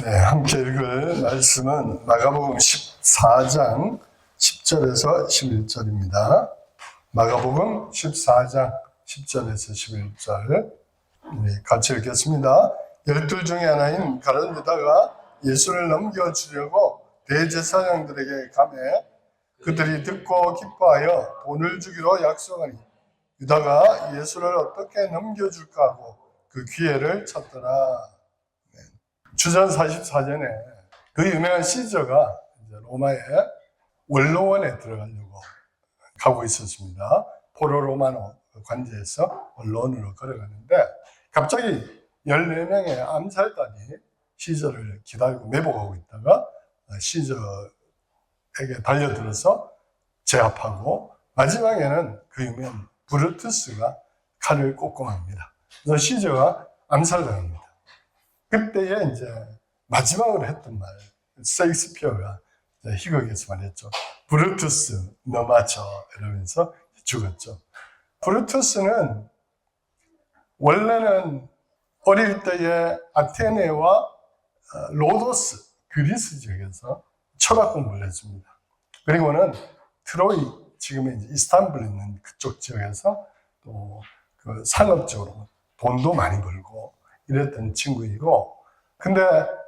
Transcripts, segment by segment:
네, 함께 읽을 말씀은 마가복음 14장 10절에서 11절입니다. 마가복음 14장 10절에서 11절 같이 읽겠습니다. 12 중에 하나인 가룟 유다가 예수를 넘겨주려고 대제사장들에게 가매 그들이 듣고 기뻐하여 돈을 주기로 약속하니 유다가 예수를 어떻게 넘겨줄까 하고 그 기회를 찾더라. 주전 44년에 그 유명한 시저가 로마의 원로원에 들어가려고 가고 있었습니다. 포로 로마노 관제에서 원로원으로 걸어가는데 갑자기 14명의 암살단이 시저를 기다리고 매복하고 있다가 시저에게 달려들어서 제압하고 마지막에는 그 유명한 브루투스가 칼을 꽂고 맙니다. 그래서 시저가 암살당합니다. 그때에 이제 마지막으로 했던 말, 셰익스피어가 희극에서 말했죠. 브루투스, 너 맞춰. 이러면서 죽었죠. 브루투스는 원래는 어릴 때에 아테네와 로도스, 그리스 지역에서 철학 공부를 했습니다. 그리고는 트로이, 지금의 이제 이스탄불 있는 그쪽 지역에서 또 그 상업적으로 돈도 많이 벌고 이랬던 친구이고, 근데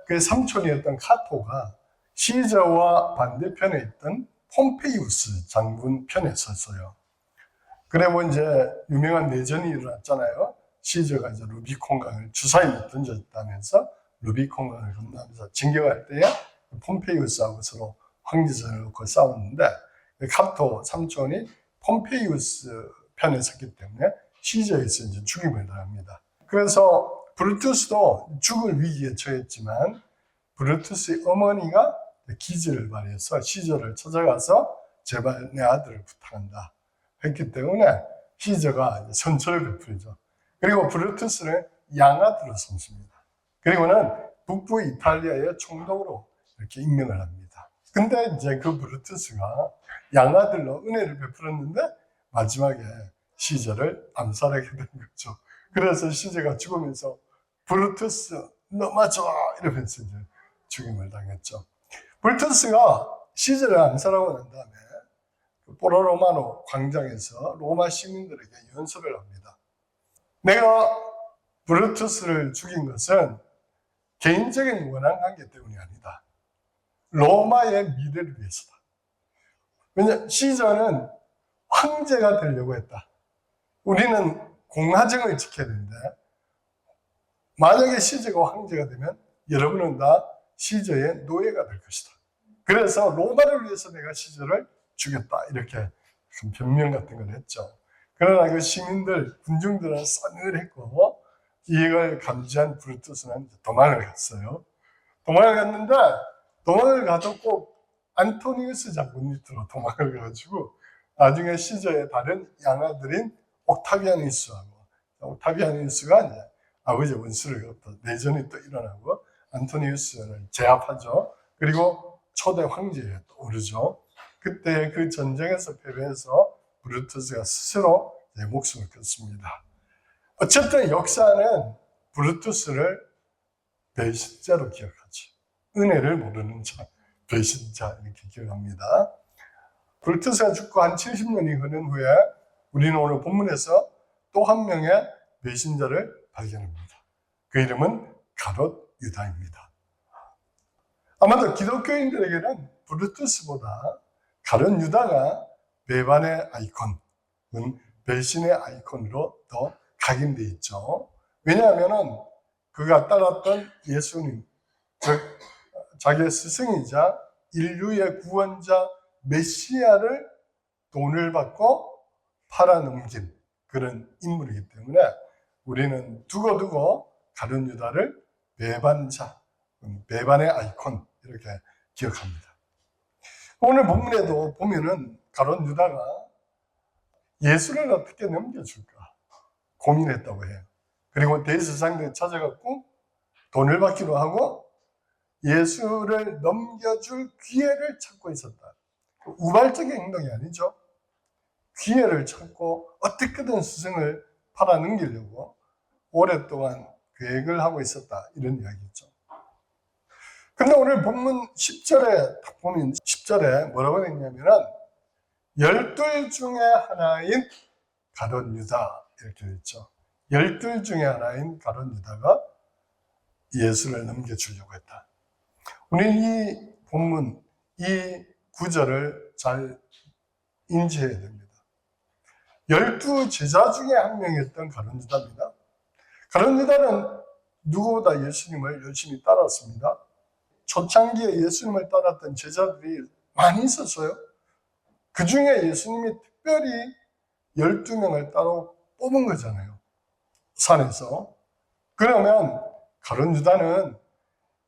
그 삼촌이었던 카토가 시저와 반대편에 있던 폼페이우스 장군 편에 섰어요. 그래 뭐 이제 유명한 내전이 일어났잖아요. 시저가 이제 루비콘강을 주사위를 던졌다면서 루비콘강을 건너면서 진격할 때에 폼페이우스하고 서로 황제전을 놓고 싸웠는데 카토 삼촌이 폼페이우스 편에 섰기 때문에 시저에서 이제 죽임을 당합니다. 그래서 브루투스도 죽을 위기에 처했지만 브루투스의 어머니가 기지를 발휘해서 시저를 찾아가서 제발 내 아들을 부탁한다 했기 때문에 시저가 선처를 베풀죠. 그리고 브루투스를 양아들로 삼습니다. 그리고는 북부 이탈리아의 총독으로 이렇게 임명을 합니다. 근데 이제 그 브루투스가 양아들로 은혜를 베풀었는데 마지막에 시저를 암살하게 된 거죠. 그래서 시저가 죽으면서 브루투스 너 맞아 이러면서 이제 죽임을 당했죠. 브루투스가 시저를 암살하고 난 다음에 포로 로마노 광장에서 로마 시민들에게 연설을 합니다. 내가 브루투스를 죽인 것은 개인적인 원한 관계 때문이 아니다. 로마의 미래를 위해서다. 왜냐 시저는 황제가 되려고 했다. 우리는 공화정을 지켜야 되는데 만약에 시저가 황제가 되면 여러분은 다 시저의 노예가 될 것이다. 그래서 로마를 위해서 내가 시저를 죽였다. 이렇게 변명 같은 걸 했죠. 그러나 그 시민들, 군중들은 싸늘했고 이걸 감지한 브루투스는 도망을 갔어요. 도망을 갔는데 도망을 가도 꼭 안토니우스 장군 밑으로 도망을 가가지고 나중에 시저의 다른 양아들인 옥타비아누스가 이제 아버지의 원수를 걷고 내전이 또 일어나고 안토니우스를 제압하죠. 그리고 초대 황제에 오르죠. 그때 그 전쟁에서 패배해서 브루투스가 스스로 목숨을 끊습니다. 어쨌든 역사는 브루투스를 배신자로 기억하죠. 은혜를 모르는 자, 배신자 이렇게 기억합니다. 브루투스가 죽고 한 70년이 흐른 후에 우리는 오늘 본문에서 또 한 명의 배신자를 발견합니다. 그 이름은 가롯 유다입니다. 아마도 기독교인들에게는 브루투스보다 가롯 유다가 배반의 아이콘, 배신의 아이콘으로 더 각인되어 있죠. 왜냐하면 그가 따랐던 예수님, 즉 자기의 스승이자 인류의 구원자 메시아를 돈을 받고 팔아넘긴 그런 인물이기 때문에 우리는 두고두고 가룟 유다를 배반자, 배반의 아이콘 이렇게 기억합니다. 오늘 본문에도 보면은 가룟 유다가 예수를 어떻게 넘겨줄까 고민했다고 해요. 그리고 대제사장들이 찾아갔고 돈을 받기로 하고 예수를 넘겨줄 기회를 찾고 있었다. 우발적인 행동이 아니죠. 기회를 찾고 어떻게든 스승을 팔아넘기려고 오랫동안 계획을 하고 있었다. 이런 이야기죠. 근데 오늘 본문 10절에 딱 보면 10절에 뭐라고 되어 있냐면은 12 중에 하나인 가룟 유다 이렇게 되어 있죠. 12 중에 하나인 가룟 유다가 예수를 넘겨주려고 했다. 우리는 이 본문, 이 구절을 잘 인지해야 됩니다. 12 제자 중에 한 명이었던 가룟 유다입니다. 가룟 유다는 누구보다 예수님을 열심히 따랐습니다. 초창기에 예수님을 따랐던 제자들이 많이 있었어요. 그 중에 예수님이 특별히 12명을 따로 뽑은 거잖아요. 산에서. 그러면 가룟 유다는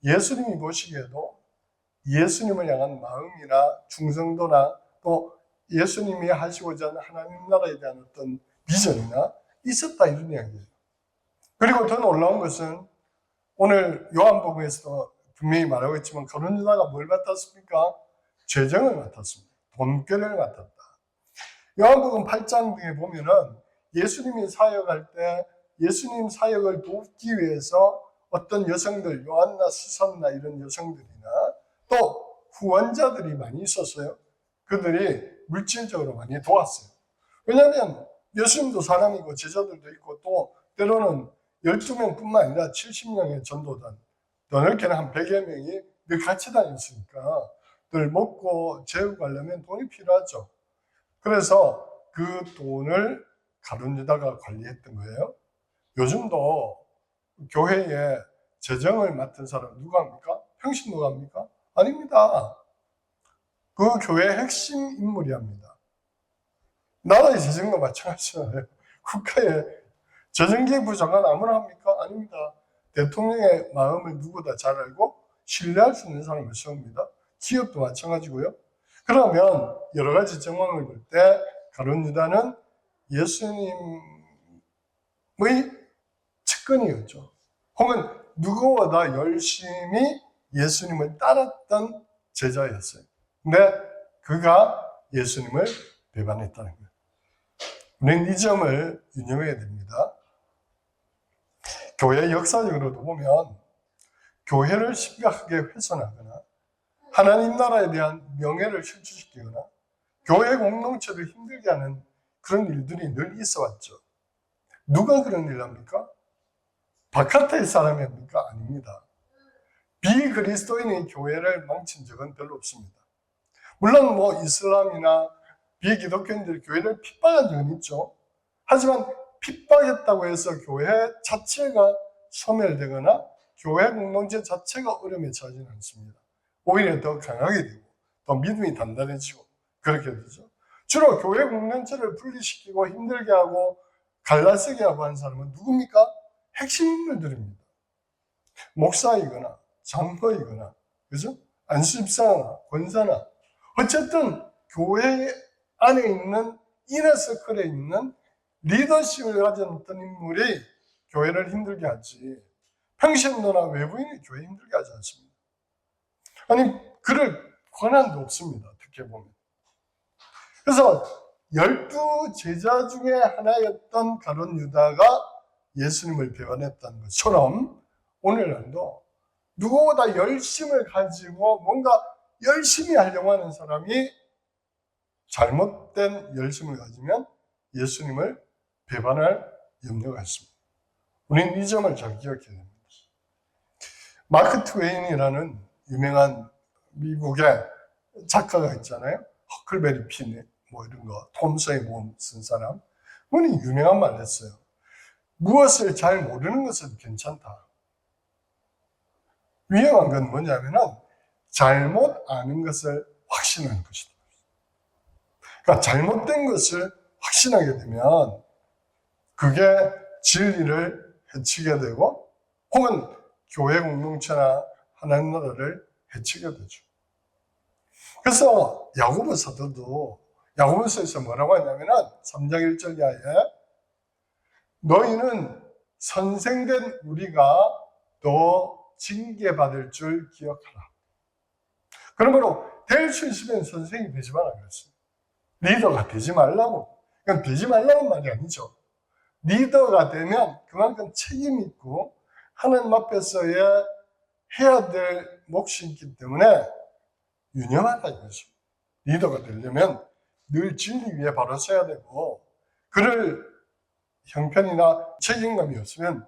예수님이 보시기에도 예수님을 향한 마음이나 충성도나 또 예수님이 하시고자 하는 하나님 나라에 대한 어떤 비전이나 있었다 이런 이야기예요. 그리고 더 놀라운 것은 오늘 요한복음에서도 분명히 말하고 있지만 가룟 유다가 뭘 맡았습니까? 재정을 맡았습니다. 돈꾀를 맡았다. 요한복음 8장 등에 보면은 예수님이 사역할 때 예수님 사역을 돕기 위해서 어떤 여성들, 요한나 수산나 이런 여성들이나 또 후원자들이 많이 있었어요. 그들이 물질적으로 많이 도왔어요. 왜냐하면 예수님도 사람이고 제자들도 있고 또 때로는 12명뿐만 아니라 70명의 전도단, 더 넓게는 한 100여 명이 늘 같이 다녔으니까 늘 먹고 재우고 하려면 돈이 필요하죠. 그래서 그 돈을 가룟 유다가 관리했던 거예요. 요즘도 교회에 재정을 맡은 사람 누가 합니까? 평신도가 합니까? 아닙니다. 그 교회의 핵심 인물이 합니다. 나라의 재정도 마찬가지잖아요. 국가의 재정기획부 장관 아무나 합니까? 아닙니다. 대통령의 마음을 누구보다 잘 알고 신뢰할 수 있는 사람을 세웁니다. 기업도 마찬가지고요. 그러면 여러 가지 정황을 볼 때 가룟 유다는 예수님의 측근이었죠. 혹은 누구보다 열심히 예수님을 따랐던 제자였어요. 근데 그가 예수님을 배반했다는 거예요. 우리는 이 점을 유념해야 됩니다. 교회 역사적으로도 보면 교회를 심각하게 훼손하거나 하나님 나라에 대한 명예를 실추시키거나 교회 공동체를 힘들게 하는 그런 일들이 늘 있어 왔죠. 누가 그런 일을 합니까? 바깥의 사람이 합니까? 아닙니다. 비그리스도인이 교회를 망친 적은 별로 없습니다. 물론 뭐 이슬람이나 비기독교인들이 교회를 핍박한 적은 있죠. 하지만 핍박했다고 해서 교회 자체가 소멸되거나 교회 공동체 자체가 어려움에 처하지는 않습니다. 오히려 더 강하게 되고 더 믿음이 단단해지고 그렇게 되죠. 주로 교회 공동체를 분리시키고 힘들게 하고 갈라서게 하고 한 사람은 누굽니까? 핵심 인물들입니다. 목사이거나 장로이거나 그죠? 안수집사나 권사나 어쨌든 교회 안에 있는 이너서클에 있는 리더십을 가진 어떤 인물이 교회를 힘들게 하지 평신도나 외부인이 교회 힘들게 하지 않습니다. 아니 그럴 권한도 없습니다. 어떻게 보면. 그래서 12 제자 중에 하나였던 가룟 유다가 예수님을 배반했다는 것처럼 오늘날도 누구보다 열심을 가지고 뭔가 열심히 하려고 하는 사람이 잘못된 열심을 가지면 예수님을 배반할 염려가 있습니다. 우리는 이 점을 잘 기억해야 됩니다. 마크 트웨인이라는 유명한 미국의 작가가 있잖아요. 허클베리 핀, 뭐 이런 거, 톰 소의 모험 쓴 사람. 그분이 유명한 말을 했어요. 무엇을 잘 모르는 것은 괜찮다. 위험한 건 뭐냐면은 잘못 아는 것을 확신하는 것이다. 그러니까 잘못된 것을 확신하게 되면 그게 진리를 해치게 되고 혹은 교회 공동체나 하나님 나라를 해치게 되죠. 그래서 야고보 사도도 야고보서에서 뭐라고 하냐면은 3장 1절 이하에 너희는 선생된 우리가 더 징계받을 줄 기억하라. 그러므로 될 수 있으면 선생이 되지 마라 그랬어요. 리더가 되지 말라고. 그건 되지 말라는 말이 아니죠. 리더가 되면 그만큼 책임이 있고 하나님 앞에서의 해야 될 몫이 있기 때문에 유념하다 이거죠. 리더가 되려면 늘 진리 위에 바로 서야 되고, 그럴 형편이나 책임감이 없으면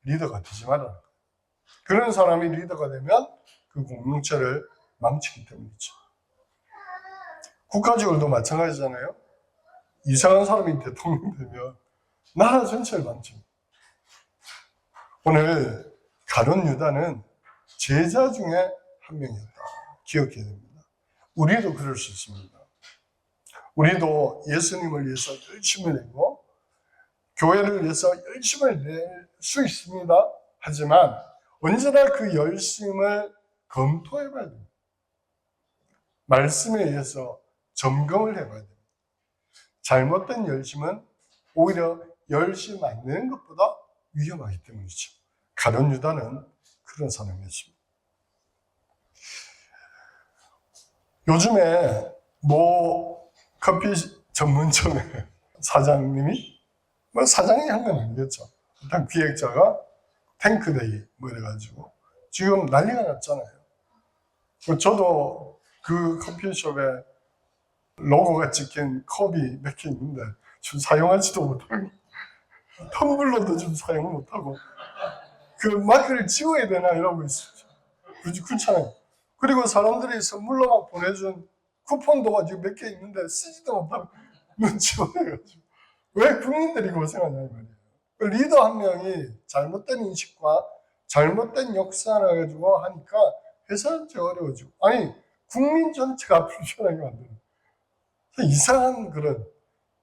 리더가 되지 말아라. 그런 사람이 리더가 되면 그 공동체를 망치기 때문이죠. 국가적으로도 마찬가지잖아요. 이상한 사람이 대통령 되면 나라 전체를 망칩니다. 오늘 가룟 유다는 제자 중에 한 명이었다. 기억해야 됩니다. 우리도 그럴 수 있습니다. 우리도 예수님을 위해서 열심을 내고 교회를 위해서 열심을 낼 수 있습니다. 하지만 언제나 그 열심을 검토해 봐야 됩니다. 말씀에 의해서 점검을 해봐야 됩니다. 잘못된 열심은 오히려 열심 안 내는 것보다 위험하기 때문이죠. 가룟 유다는 그런 사람이었습니다. 요즘에 뭐 커피 전문점의 사장님이, 뭐 사장이 한 건 아니겠죠. 일단 기획자가 탱크데이 뭐 이래가지고 지금 난리가 났잖아요. 저도 그 커피숍에 로고가 찍힌 컵이 몇 개 있는데 좀 사용하지도 못하고 텀블러도 좀 사용 못하고 그 마크를 지워야 되나 이러고 있어요. 그렇잖아요. 그리고 사람들이 선물로 막 보내준 쿠폰도 가지고 몇 개 있는데 쓰지도 못하고 눈치 보내가지고 왜 국민들이 고생하냐 이 말이에요. 리더 한 명이 잘못된 인식과 잘못된 역사를 가지고 하니까 회사 전체가 어려워지고, 아니 국민 전체가 불편하게 만드는 이상한 그런,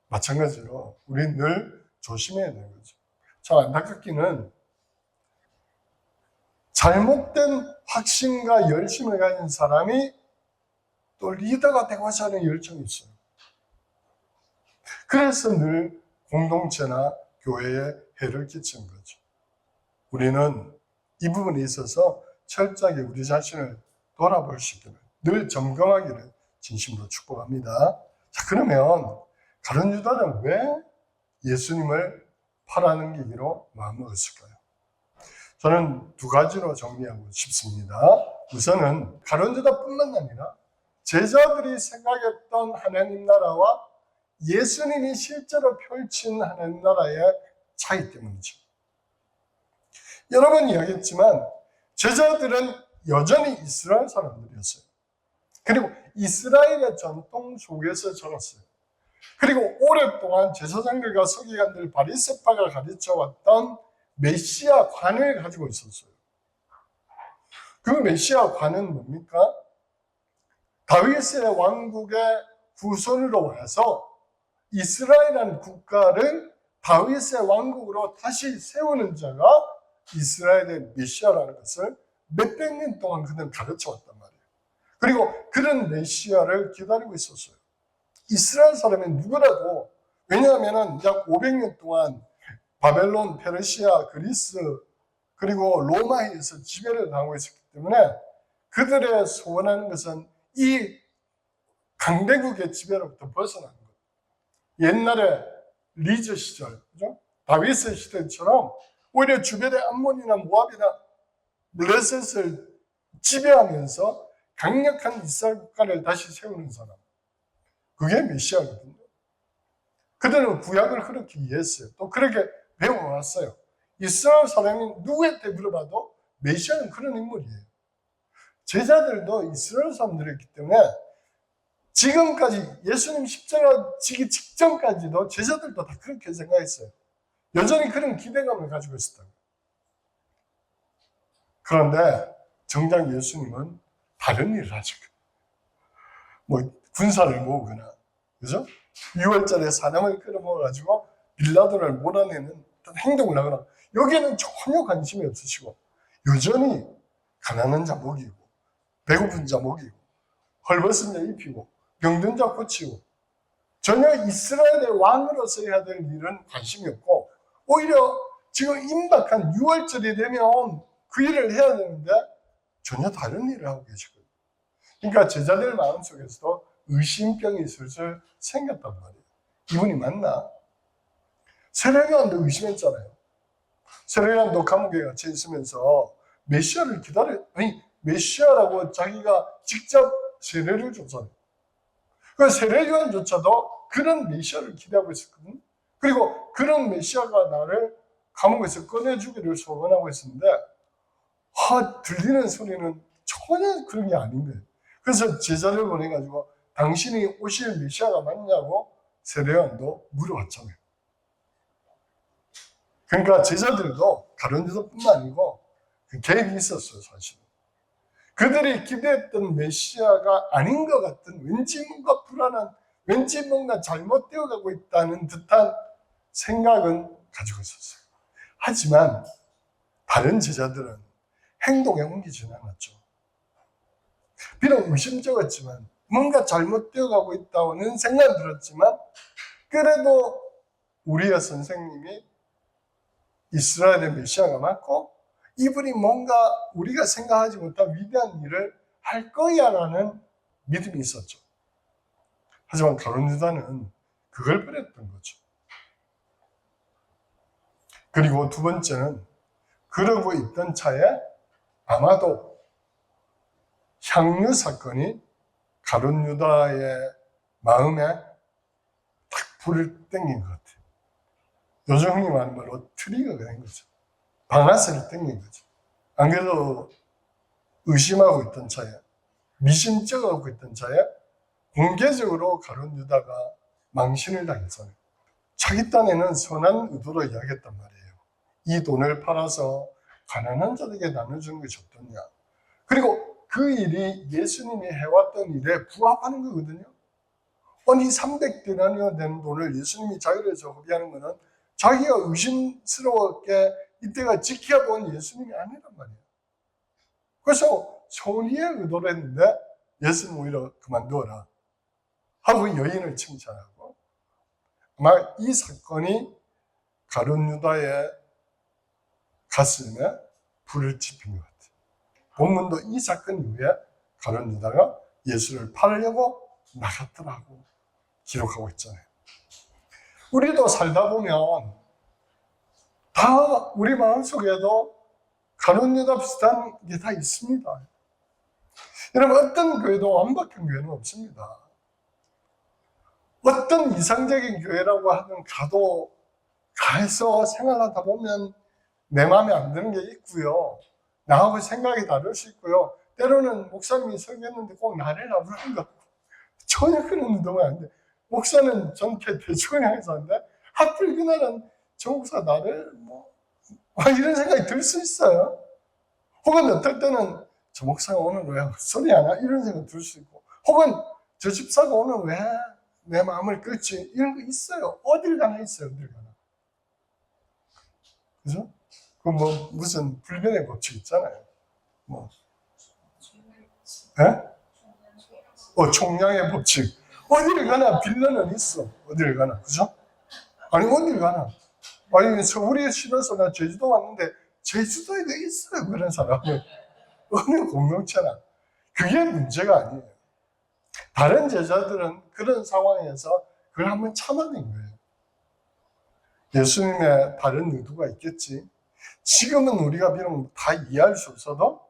마찬가지로 우리는 늘 조심해야 되는 거죠. 참 안타깝기는 잘못된 확신과 열심을 가진 사람이 또 리더가 되고자 하는 열정이 있어요. 그래서 늘 공동체나 교회에 해를 끼치는 거죠. 우리는 이 부분에 있어서 철저하게 우리 자신을 돌아볼 수 있기를, 늘 점검하기를 진심으로 축복합니다. 자, 그러면 가룟 유다는 왜 예수님을 팔아는 계기로 마음먹었을까요? 저는 두 가지로 정리하고 싶습니다. 우선은 가룟 유다뿐만 아니라 제자들이 생각했던 하나님 나라와 예수님이 실제로 펼친 하나님 나라의 차이 때문이죠. 여러 번 이야기했지만 제자들은 여전히 이스라엘 사람들이었어요. 그리고 이스라엘의 전통 속에서 자랐어요. 그리고 오랫동안 제사장들과 서기관들, 바리새파가 가르쳐왔던 메시아관을 가지고 있었어요. 그 메시아관은 뭡니까? 다윗의 왕국의 후손으로 와서 이스라엘이라는 국가를 다윗의 왕국으로 다시 세우는 자가 이스라엘의 메시아라는 것을 몇백 년 동안 그는 가르쳐왔단 말이에요. 그리고 그런 메시아를 기다리고 있었어요. 이스라엘 사람은 누구라도, 왜냐하면 약 500년 동안 바벨론, 페르시아, 그리스, 그리고 로마에서 지배를 당하고 있었기 때문에 그들의 소원하는 것은 이 강대국의 지배로부터 벗어나는 거예요. 옛날에 리저 시절, 그죠? 다윗의 시대처럼 오히려 주변의 암몬이나 모압이나 블레셋을 지배하면서 강력한 이스라엘 국가를 다시 세우는 사람, 그게 메시아거든요. 그들은 구약을 그렇게 이해했어요. 또 그렇게 배워왔어요. 이스라엘 사람이 누구한테 물어봐도 메시아는 그런 인물이에요. 제자들도 이스라엘 사람들이었기 때문에 지금까지 예수님 십자가 지기 직전까지도 제자들도 다 그렇게 생각했어요. 여전히 그런 기대감을 가지고 있었다고. 그런데 정작 예수님은 다른 일을 하실 거예요. 뭐 군사를 모으거나, 그죠? 6월절에 사람을 끌어모아가지고 빌라도를 몰아내는 어떤 행동을 하거나, 여기에는 전혀 관심이 없으시고 여전히 가난한 자 먹이고 배고픈 자 먹이고 헐벗은 자 입히고 병든 자 고치고, 전혀 이스라엘의 왕으로서 해야 될 일은 관심이 없고, 오히려 지금 임박한 6월절이 되면 그 일을 해야 되는데 전혀 다른 일을 하고 계시거든요. 그러니까 제자들 마음속에서도 의심병이 슬슬 생겼단 말이에요. 이분이 맞나? 세례요한도 의심했잖아요. 세례요한도 감옥에 갇혀 있으면서 메시아를 메시아라고 자기가 직접 세례를 줬잖아요. 그 세례요한조차도 그런 메시아를 기대하고 있었거든요. 그리고 그런 메시아가 나를 감옥에서 꺼내주기를 소원하고 있었는데, 들리는 소리는 전혀 그런 게 아닌 거예요. 그래서 제자를 보내가지고 당신이 오실 메시아가 맞냐고 세례요한도 물어봤잖아요. 그러니까 제자들도 가룟 유다뿐만 아니고 그 계획이 있었어요, 사실. 그들이 기대했던 메시아가 아닌 것 같은, 왠지 뭔가 불안한, 왠지 뭔가 잘못되어 가고 있다는 듯한 생각은 가지고 있었어요. 하지만 다른 제자들은 행동에 옮기지는 않았죠. 비록 의심쩍었지만, 뭔가 잘못되어 가고 있다는 생각이 들었지만, 그래도 우리의 선생님이 이스라엘의 메시아가 맞고, 이분이 뭔가 우리가 생각하지 못한 위대한 일을 할 거야 라는 믿음이 있었죠. 하지만 가룟 유다는 그걸 버렸던 거죠. 그리고 두 번째는, 그러고 있던 차에 아마도 향유 사건이 가룟 유다의 마음에 딱 불을 땡긴 것 같아요. 요즘 흔히 말하는 말로 트리거가 된 거죠. 방아쇠를 땡긴 거죠. 안 그래도 의심하고 있던 차에, 미심쩍어하고 있던 차에 공개적으로 가룟 유다가 망신을 당했잖아요. 자기 딴에는 선한 의도로 이야기했단 말이에요. 이 돈을 팔아서 가난한 자들에게 나눠주는 것이 어떠냐. 그리고 그 일이 예수님이 해왔던 일에 부합하는 거거든요. 아니 300데나리온 되는 돈을 예수님이 자기를 허비하는 것은 자기가 의심스러웠게 이때가 지켜본 예수님이 아니란 말이에요. 그래서 선의의 의도로 했는데 예수님 오히려 그만두어라 하고 여인을 칭찬하고, 아마 이 사건이 가룟 유다의 가슴에 불을 지핀 것 같아요. 본문도 이 사건 이후에 가룟 유다가 예수를 팔려고 나갔더라고 기록하고 있잖아요. 우리도 살다 보면 다 우리 마음속에도 가룟 유다 비슷한 게 다 있습니다. 여러분, 어떤 교회도 완벽한 교회는 없습니다. 어떤 이상적인 교회라고 하는 가해서 생활하다 보면 내 마음에 안 드는 게 있고요. 나하고 생각이 다를 수 있고요. 때로는 목사님이 설교했는데 꼭 나를 나부는 거 전혀 그런 의도가 안 돼. 목사는 전체 대충을 향해서 하는데 하필 그날은 저 목사 나를 이런 생각이 들 수 있어요. 혹은 어떨 때는 저 목사가 오늘 왜 소리 하나 이런 생각이 들 수 있고, 혹은 저 집사가 오늘 왜 내 마음을 끌지 이런 거 있어요. 어딜 가나 있어요. 어딜 가나. 그죠? 그 무슨 불변의 법칙 있잖아요. 총량의 법칙. 어딜 가나 빌런은 있어. 어딜 가나. 그죠? 아니, 어딜 가나. 아니, 서울에 실어서 나 제주도 왔는데, 제주도에도 있어요. 그런 사람은. 어느 공동체나. 그게 문제가 아니에요. 다른 제자들은 그런 상황에서 그걸 한번 참아낸 거예요. 예수님의 다른 의도가 있겠지. 지금은 우리가 비록 다 이해할 수 없어도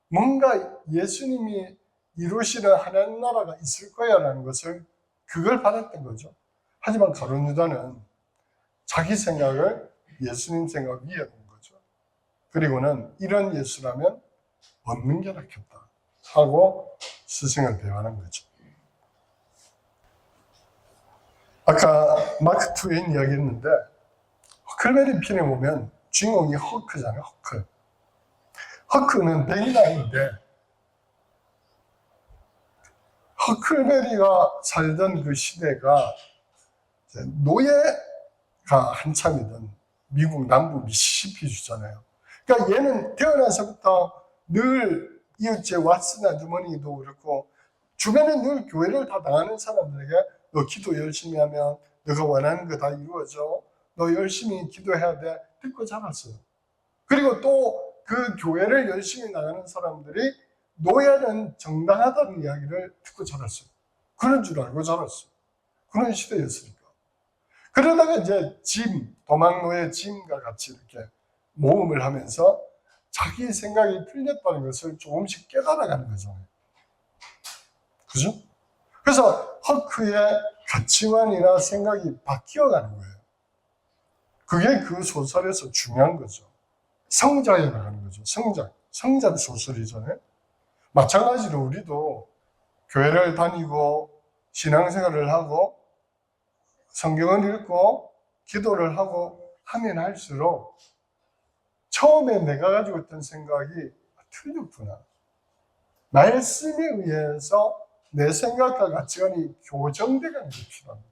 뭔가 예수님이 이루시는 하나님 나라가 있을 거야 라는 것을, 그걸 받았던 거죠. 하지만 가룟 유다는 자기 생각을 예수님 생각 위에 둔 거죠. 그리고는 이런 예수라면 얻는 게 낫겠다 하고 스승을 배반한 거죠. 아까 마크 트웨인 이야기했는데, 허클베리 핀에 보면 주인공이 허크잖아요. 허크는 백인아이인데, 허클베리가 살던 그 시대가 노예가 한참이던 미국 남부 미시시피주잖아요. 그러니까 얘는 태어나서부터 늘 이웃집 왓슨 아주머니도 그렇고 주변에 늘 교회를 다 나가는 사람들에게 너 기도 열심히 하면 너가 원하는 거 다 이루어져. 너 열심히 기도해야 돼. 듣고 자랐어요. 그리고 또 그 교회를 열심히 나가는 사람들이 노예는 정당하다는 이야기를 듣고 자랐어요. 그런 줄 알고 자랐어요. 그런 시대였으니까. 그러다가 이제 도망노예 짐과 같이 이렇게 모험을 하면서 자기 생각이 틀렸다는 것을 조금씩 깨달아가는 거잖아요. 그죠? 그래서 허크의 가치관이나 생각이 바뀌어가는 거예요. 그게 그 소설에서 중요한 거죠. 성장해 나가는 거죠. 성장 소설이잖아요. 마찬가지로 우리도 교회를 다니고 신앙생활을 하고 성경을 읽고 기도를 하고 하면 할수록 처음에 내가 가지고 있던 생각이 틀렸구나. 말씀에 의해서 내 생각과 가치관이 교정돼가는 게 필요합니다.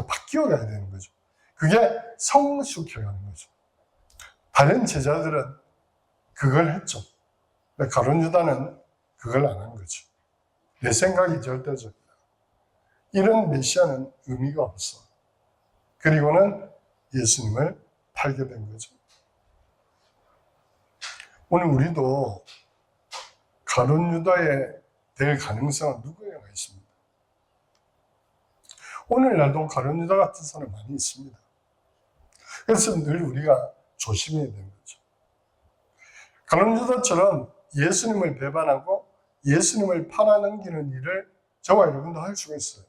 바뀌어가야 되는 거죠. 그게 성숙해가는 거죠. 다른 제자들은 그걸 했죠. 근데 가룟 유다는 그걸 안 한 거죠. 내 생각이 절대적이다. 이런 메시아는 의미가 없어. 그리고는 예수님을 팔게 된 거죠. 오늘 우리도 가룟 유다에 될 가능성은 누구에게나 있습니다. 오늘날도 가룟 유다 같은 사람 많이 있습니다. 그래서 늘 우리가 조심해야 되는 거죠. 가룟 유다처럼 예수님을 배반하고 예수님을 팔아넘기는 일을 저와 여러분도 할 수가 있어요.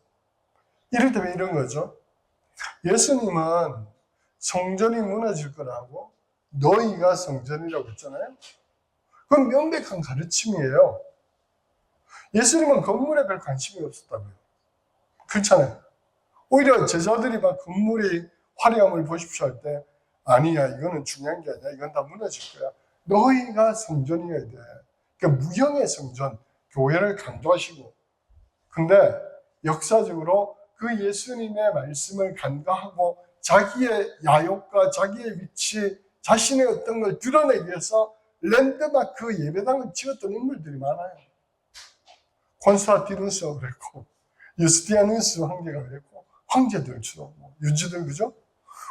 이를테면 이런 거죠. 예수님은 성전이 무너질 거라고 너희가 성전이라고 했잖아요. 그건 명백한 가르침이에요. 예수님은 건물에 별 관심이 없었다고요. 그렇잖아요. 오히려 제자들이 막 건물의 화려함을 보십시오 할 때 아니야, 이거는 중요한 게 아니야. 이건 다 무너질 거야. 너희가 성전이어야 돼. 그러니까 무형의 성전, 교회를 강조하시고. 근데 역사적으로 그 예수님의 말씀을 간과하고 자기의 야욕과 자기의 위치, 자신의 어떤 걸 드러내기 위해서 랜드마크 예배당을 지었던 인물들이 많아요. 콘스탄티누스가 그랬고, 유스티아누스 황제가 그랬고, 황제들처럼, 유지들, 그죠?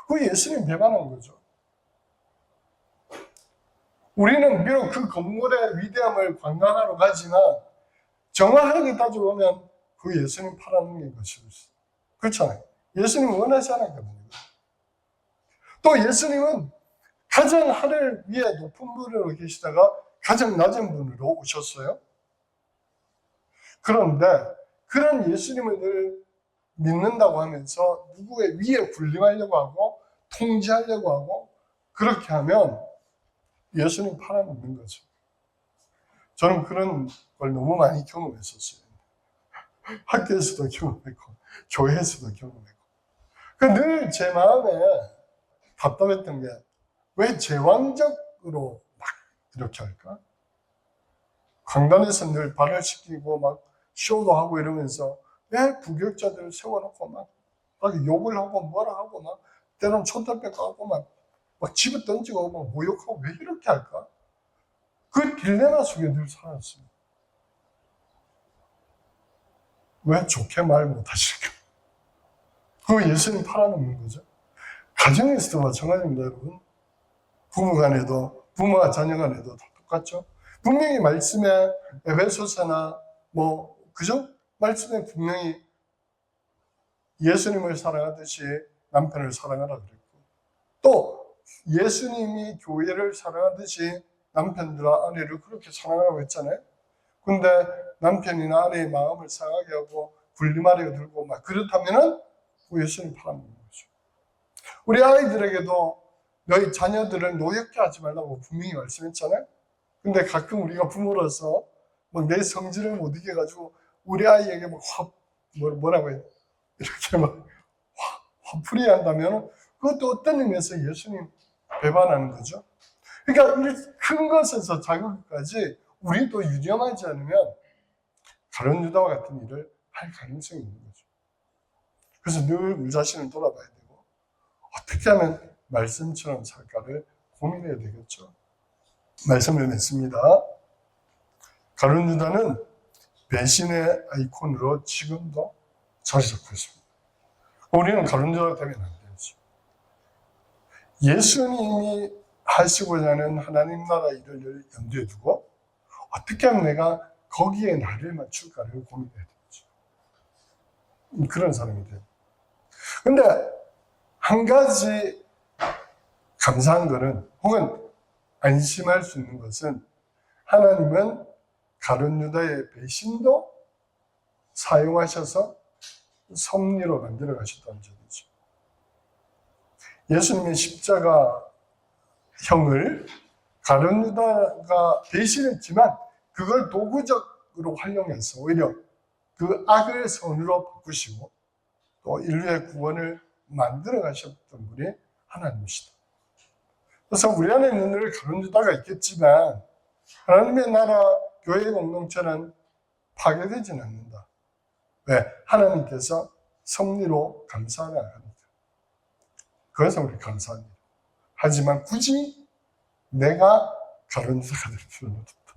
그 예수님 배반한 거죠. 우리는 비록 그 건물의 위대함을 관광하러 가지만, 정확하게 따져보면 그 예수님 팔아넘긴 것이었어요. 그렇잖아요. 예수님은 원하지 않았거든요. 또 예수님은 가장 하늘 위에 높은 분으로 계시다가 가장 낮은 분으로 오셨어요. 그런데 그런 예수님을 늘 믿는다고 하면서 누구의 위에 군림하려고 하고 통제하려고 하고 그렇게 하면 예수님 팔아넘는 거죠. 저는 그런 걸 너무 많이 경험했었어요. 학교에서도 경험했고 교회에서도 경험했고 늘 제 마음에 답답했던 게 왜 제왕적으로 막 이렇게 할까? 강단에서 늘 발을 시키고 막 쇼도 하고 이러면서 왜 부격자들을 세워놓고 막 욕을 하고 뭐라 하고 막 때로는 촌탈백 하고 막 집에 던지고 막 모욕하고 왜 이렇게 할까? 그 딜레마 속에 늘 살았습니다. 왜 좋게 말 못하실까? 그거 예수님 팔아넘는 거죠. 가정에서도 마찬가지입니다, 여러분. 부부 간에도, 부모와 자녀 간에도 다 똑같죠. 분명히 말씀에 에베소서나 그죠? 말씀에 분명히 예수님을 사랑하듯이 남편을 사랑하라 그랬고, 또 예수님이 교회를 사랑하듯이 남편들과 아내를 그렇게 사랑하라고 했잖아요. 근데 남편이나 아내의 마음을 상하게 하고 군림하려 들고 막 그렇다면은 예수님 팔아먹는 거죠. 우리 아이들에게도 너희 자녀들을 노엽게 하지 말라고 분명히 말씀했잖아요. 근데 가끔 우리가 부모로서 내 성질을 못 이겨가지고 우리 아이에게 뭐라고 해요? 이렇게 화풀이 한다면 그것도 어떤 의미에서 예수님 배반하는 거죠. 그러니까 큰 것에서 작은 것까지 우리도 유념하지 않으면 가룟 유다와 같은 일을 할 가능성이 있는 거죠. 그래서 늘 우리 자신을 돌아봐야 되고 어떻게 하면 말씀처럼 살까를 고민해야 되겠죠. 말씀을 맺습니다. 가룟 유다는 배신의 아이콘으로 지금도 자리 잡고 있습니다. 우리는 가룟 유다가 되면 안 되죠. 예수님이 하시고자 하는 하나님 나라 일을 염두에 두고 어떻게 하면 내가 거기에 나를 맞출까를 고민해야 되죠. 그런 사람이 돼요. 근데 한 가지 감사한 거는 혹은 안심할 수 있는 것은 하나님은 가룟 유다의 배신도 사용하셔서 섭리로 만들어 가셨다는 점이죠. 예수님의 십자가형을 가룟 유다가 배신했지만 그걸 도구적으로 활용해서 오히려 그 악을 선으로 바꾸시고 또 인류의 구원을 만들어 가셨던 분이 하나님이시다. 그래서 우리 안에 있는 늘 가룟 유다가 있겠지만 하나님의 나라 교회 공동체는 파괴되지는 않는다. 왜? 하나님께서 섭리로 감싸려 합니다. 그래서 우리 감사합니다. 하지만 굳이 내가 가룟 유다가 될 필요는 없다.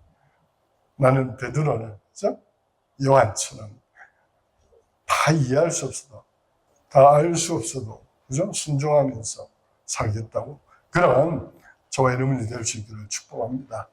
나는 베드로는 그죠? 요한처럼 다 이해할 수 없어도 다 알 수 없어도 그죠? 순종하면서 살겠다고 그런 저와 여러분이 될 수 있기를 축복합니다.